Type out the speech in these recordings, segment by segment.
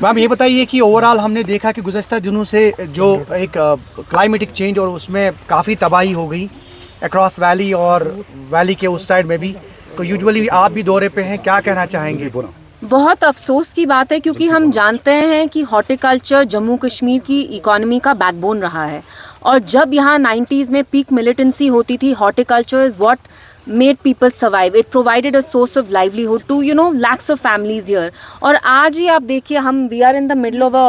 Ma'am ये बताइए कि ओवरऑल हमने देखा कि गुज़श्ता दिनों से जो एक क्लाइमेटिक चेंज और उसमें काफ़ी तबाही हो गई अक्रॉस वैली और वैली के उस साइड में भी, तो यूजुअली आप भी दौरे पे हैं, क्या कहना चाहेंगे? बहुत अफसोस की बात है क्योंकि हम जानते हैं कि हॉर्टिकल्चर जम्मू कश्मीर की इकोनॉमी का बैकबोन रहा है और जब यहाँ 90s में पीक मिलिटेंसी होती थी, horticulture is what made people survive. It provided a source of livelihood to lakhs of families here. और आज ही आप देखिए हम we are in the middle of a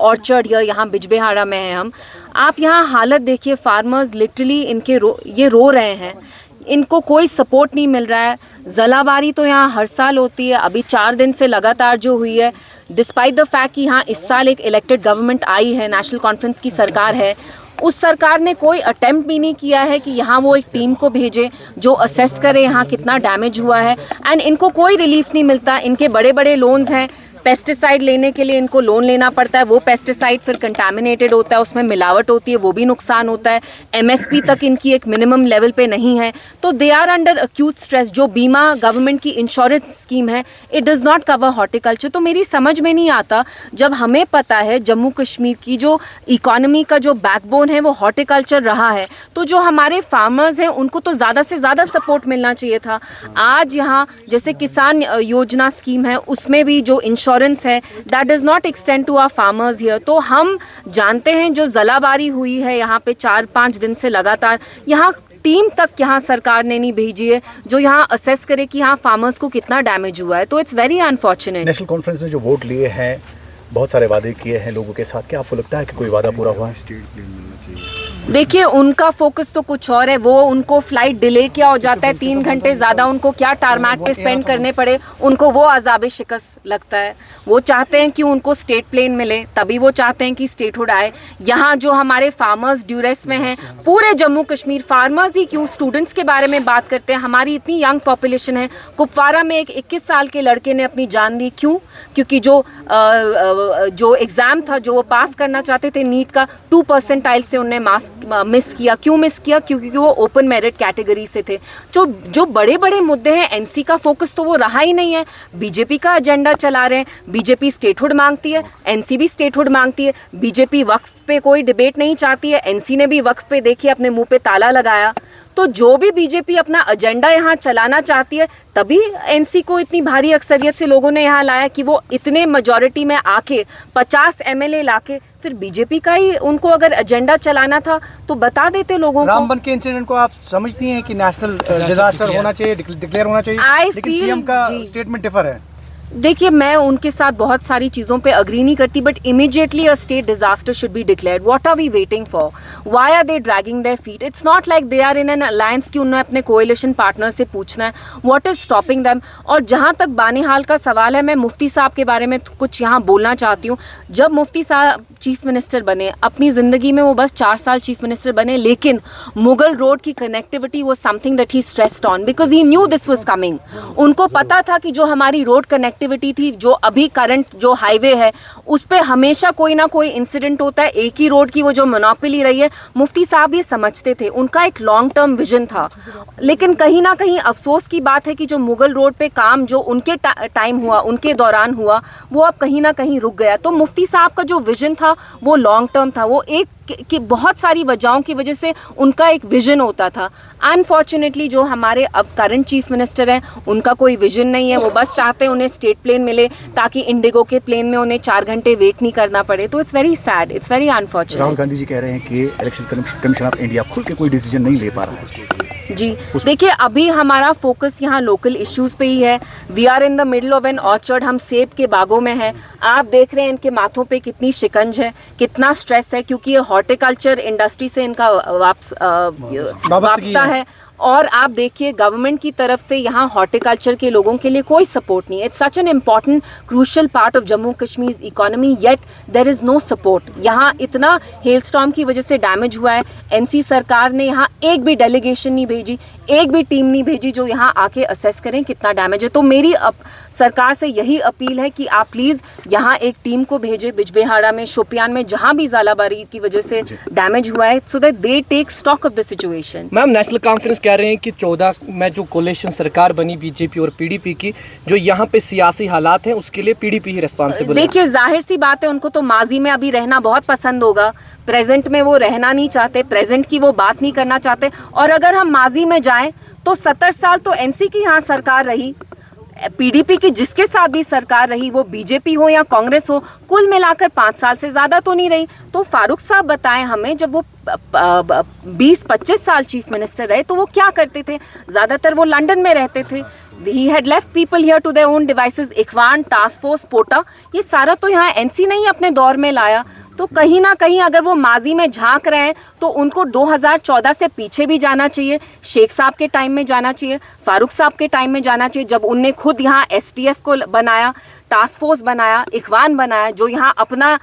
orchard here, यहाँ बिजबेहाड़ा में हैं हम. आप यहाँ हालत देखिए, फार्मर्स लिटरली इनके ये रो रहे हैं, इनको कोई सपोर्ट नहीं मिल रहा है. जलाबारी तो यहाँ हर साल होती है, अभी 4 दिन से लगातार जो हुई है, डिस्पाइट द फैक्ट कि यहाँ इस साल एक इलेक्टेड गवर्नमेंट आई है, नेशनल कॉन्फ्रेंस की सरकार है, उस सरकार ने कोई अटेम्प्ट भी नहीं किया है कि यहाँ वो एक टीम को भेजे जो असेस करे यहाँ कितना डैमेज हुआ है. एंड इनको कोई रिलीफ नहीं मिलता. इनके बड़े बड़े लोन्स हैं, पेस्टिसाइड लेने के लिए इनको लोन लेना पड़ता है, वो पेस्टिसाइड फिर कंटामिनेटेड होता है, उसमें मिलावट होती है, वो भी नुकसान होता है. एमएसपी तक इनकी एक मिनिमम लेवल पे नहीं है, तो they are under acute stress. जो बीमा गवर्नमेंट की इंश्योरेंस स्कीम है, it does not cover horticulture. तो मेरी समझ में नहीं आता, जब हमें पता है जम्मू कश्मीर की जो इकोनॉमी का जो बैकबोन है वो हॉर्टिकल्चर रहा है, तो जो हमारे फार्मर्स हैं उनको तो ज़्यादा से ज़्यादा सपोर्ट मिलना चाहिए था. आज यहाँ जैसे किसान योजना स्कीम है, उसमें भी जो इंश्योरेंस है that does not extend to our farmers here. तो हम जानते हैं जो जलाबारी हुई है यहाँ पे 4-5 दिन से लगातार, यहाँ टीम तक यहाँ सरकार ने नहीं भेजी है जो यहाँ असेस करे कि यहाँ फार्मर्स को कितना डैमेज हुआ है. तो it's very unfortunate. National conference ने जो वोट लिए हैं, बहुत सारे वादे किए हैं लोगों के साथ, क्या आपको लगता है कि कोई वादा पूरा हुआ है? देखिए उनका फोकस तो कुछ और है. वो उनको फ्लाइट डिले क्या हो जाता है, 3 घंटे ज़्यादा उनको क्या टारमैक पे स्पेंड करने पड़े, उनको वो अज़ाब शिकस्त लगता है. वो चाहते हैं कि उनको स्टेट प्लेन मिले, तभी वो चाहते हैं कि स्टेटहुड आए. यहाँ जो हमारे फार्मर्स ड्यूरेस में हैं, पूरे जम्मू कश्मीर फार्मर्स ही क्यों, स्टूडेंट्स के बारे में बात करते हैं. हमारी इतनी यंग पॉपुलेशन है. कुपवारा में एक 21 साल के लड़के ने अपनी जान दी. क्यों? क्योंकि जो एग्ज़ाम था जो वो पास करना चाहते थे नीट का, 2 परसेंटाइल से उन्हें मिस किया. क्यों मिस किया? क्योंकि वो ओपन मेरिट कैटेगरी से थे. जो बड़े बड़े मुद्दे हैं, एनसी का फोकस तो वो रहा ही नहीं है. बीजेपी का एजेंडा चला रहे हैं. बीजेपी स्टेटहुड मांगती है, एनसी भी स्टेटहुड मांगती है. बीजेपी वक्फ पे कोई डिबेट नहीं चाहती है, एनसी ने भी वक्फ पे देखिए अपने मुंह पे ताला लगाया. तो जो भी बीजेपी अपना एजेंडा यहाँ चलाना चाहती है, तभी एनसी को इतनी भारी अक्सरियत से लोगों ने यहाँ लाया कि वो इतने मेजॉरिटी में आके 50 एमएलए लाके, फिर बीजेपी का ही उनको अगर एजेंडा चलाना था तो बता देते लोगों को. रामबन के इंसिडेंट को आप समझती हैं कि नेशनल डिजास्टर होना चाहिए, डिक्लेयर होना चाहिए, लेकिन सीएम का स्टेटमेंट डिफर है. देखिए मैं उनके साथ बहुत सारी चीज़ों पे अग्री नहीं करती, but immediately a state disaster should be declared. What are we waiting for? Why are they dragging their feet? It's not like they are in an alliance कि उन्हें अपने कोएलिशन पार्टनर से पूछना है. What is stopping them? और जहाँ तक बानीहाल का सवाल है, मैं मुफ्ती साहब के बारे में कुछ यहाँ बोलना चाहती हूँ. जब मुफ्ती साहब चीफ मिनिस्टर बने, अपनी ज़िंदगी में वो बस 4 साल चीफ मिनिस्टर बने, लेकिन मुगल रोड की कनेक्टिविटी वो something that he stressed on because he new this was coming. उनको पता था कि जो हमारी रोड कनेक्टिविटी थी, जो अभी करंट जो हाईवे है, उस पर हमेशा कोई ना कोई इंसिडेंट होता है. एक ही रोड की वो जो मोनोपोली रही है, मुफ्ती साहब ये समझते थे. उनका एक लॉन्ग टर्म विजन था. लेकिन कहीं ना कहीं अफसोस की बात है कि जो मुगल रोड पे काम जो उनके टाइम हुआ, उनके दौरान हुआ, वो अब कहीं ना कहीं रुक गया. तो मुफ्ती साहब का जो विजन था वो लॉन्ग टर्म था. वो एक कि बहुत सारी वजहों की वजह से उनका एक विजन होता था. अनफॉर्चुनेटली जो हमारे अब करंट चीफ मिनिस्टर हैं, उनका कोई विजन नहीं है. वो बस चाहते हैं उन्हें स्टेट प्लेन मिले ताकि इंडिगो के प्लेन में उन्हें 4 घंटे वेट नहीं करना पड़े. तो it's very sad, it's very unfortunate. Rahul Gandhi ji कह रहे हैं कि इलेक्शन कमीशन ऑफ इंडिया खुल के कोई डिसीजन नहीं ले पा रहा है. जी देखिए, अभी हमारा फोकस यहाँ लोकल इश्यूज पे ही है. We are in the middle of an orchard. हम सेब के बागों में हैं. आप देख रहे हैं इनके माथों पे कितनी शिकंज है, कितना स्ट्रेस है, क्योंकि ये हॉर्टिकल्चर इंडस्ट्री से इनका वापसा है. और आप देखिए गवर्नमेंट की तरफ से यहाँ हॉर्टिकल्चर के लोगों के लिए कोई सपोर्ट नहीं है. It's such an important crucial part of Jammu Kashmir economy, yet there is no support. यहाँ इतना हेलस्टॉर्म की वजह से डैमेज हुआ है. एनसी सरकार ने यहाँ एक भी डेलीगेशन नहीं भेजी, एक भी टीम नहीं भेजी जो यहाँ आके असेस करें कितना डैमेज है. तो मेरी अब सरकार से यही अपील है कि आप प्लीज़ यहाँ एक टीम को भेजें बिजबेहाड़ा में, शोपियान में, जहाँ भी ज़ालाबारी की वजह से डैमेज हुआ है, so that they take stock of the situation. Ma'am, National Conference कह रहे हैं कि 14 में जो कोलिशन सरकार बनी बीजेपी और पीडीपी की, जो यहाँ पे सियासी हालात हैं उसके लिए पीडीपी ही रिस्पॉन्सिबल है। देखिए, जाहिर सी बात है, उनको तो माजी में अभी रहना बहुत पसंद होगा, प्रेजेंट में वो रहना नहीं चाहते, प्रेजेंट की वो बात नहीं करना चाहते। और अगर हम माजी में जाएं तो 70 साल तो एनसी की यहाँ सरकार रही, पीडीपी की जिसके साथ भी सरकार रही, वो बीजेपी हो या कांग्रेस हो, कुल मिलाकर 5 साल से ज्यादा तो नहीं रही। तो फारूक साहब बताएं हमें, जब वो 20-25 साल चीफ मिनिस्टर रहे तो वो क्या करते थे? ज्यादातर वो लंदन में रहते थे। He had left people here to their own devices. Ikhwan, task force, POTA, ये सारा तो यहाँ एनसी नहीं अपने दौर में लाया। तो कहीं ना कहीं अगर वो माजी में झांक रहे हैं तो उनको 2014 से पीछे भी जाना चाहिए, शेख साहब के टाइम में जाना चाहिए, फारूक साहब के टाइम में जाना चाहिए, जब उनने खुद यहाँ एसटीएफ को बनाया, टास्क फोर्स बनाया, इखवान बनाया, जो यहाँ अपना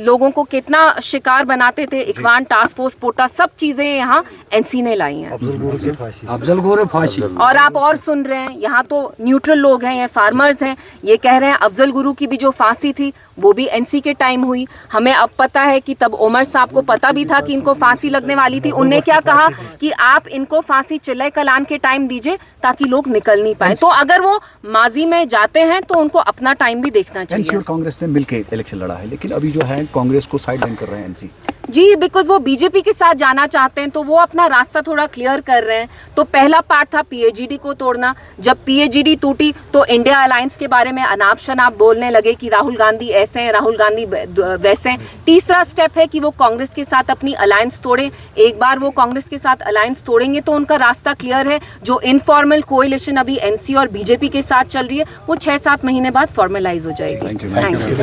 लोगों को कितना शिकार बनाते थे। इखवान, टास्क फोर्स, पोटा, सब चीज़ें यहाँ एनसी ने लाई हैं। अफजल गुरु फांसी। और आप और सुन रहे हैं, यहाँ तो न्यूट्रल लोग हैं, ये फार्मर्स हैं, ये कह रहे हैं अफजल गुरु की भी जो फांसी थी वो भी एनसी के टाइम हुई। हमें अब पता है कि तब उमर साहब को पता भी था कि इनको फांसी लगने वाली थी। उनने क्या कहा कि आप इनको फांसी चिल्ले कलान के टाइम दीजिए ताकि लोग निकल नहीं पाए। तो अगर वो माजी में जाते हैं तो उनको अपना टाइम भी देखना एनसी चाहिए। और कांग्रेस ने मिलकर इलेक्शन लड़ा है, लेकिन अभी जो है कांग्रेस को साइड लाइन कर रहे हैं एनसी। जी, बिकॉज वो बीजेपी के साथ जाना चाहते हैं तो वो अपना रास्ता थोड़ा क्लियर कर रहे हैं। तो पहला पार्ट था पीएजीडी को तोड़ना। जब पीएजीडी टूटी तो इंडिया अलायंस के बारे में अनाप शनाप बोलने लगे कि राहुल गांधी ऐसे हैं, राहुल गांधी वैसे हैं। तीसरा स्टेप है कि वो कांग्रेस के साथ अपनी अलायंस तोड़ें। एक बार वो कांग्रेस के साथ अलायंस तोड़ेंगे तो उनका रास्ता क्लियर है। जो इनफॉर्मल कोएलिशन अभी एनसी और बीजेपी के साथ चल रही है वो 6-7 महीने बाद फॉर्मलाइज हो जाएगी। Thank you.